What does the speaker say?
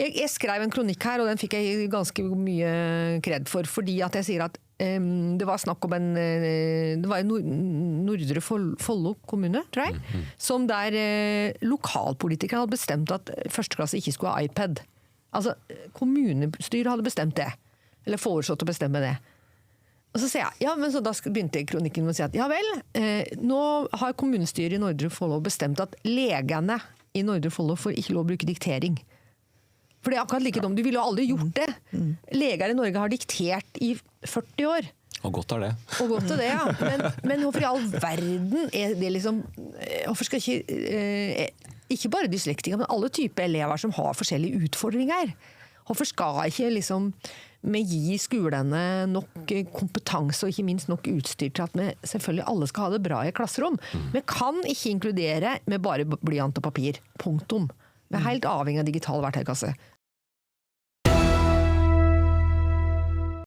Jeg skrev en kronikk her, og den fikk jeg ganske mye kred for, fordi at jeg sier at det var snakk om det var i Nordre Follo kommune, tror jeg, som der lokalpolitikere hadde bestemt at første klasse ikke skulle ha iPad. Altså, kommunestyret hadde bestemt det, eller foreslått å bestemme det. Og så sier jeg, ja, men så da begynte kronikken med å si at, ja vel, nå har kommunestyret i Nordre Follo bestemt at legene i Nordre Follo får ikke lov å bruke diktering. For det akkurat like dumt, du ville jo aldri gjort det. Leger i Norge har diktert i 40 år. Og godt det. Og godt det, ja. Men hvorfor i all verden er det liksom, hvorfor skal ikke bare dyslektikere, men alle typer elever som har forskjellige utfordringer. Hvorfor skal ikke liksom vi gi skolene nok kompetanse og ikke minst nok utstyr til at vi selvfølgelig alle skal ha det bra i klasserom. Vi kan ikke inkludere med bare blyant og papir. Punktum. Vi er helt avhengig av digital verktøykasse.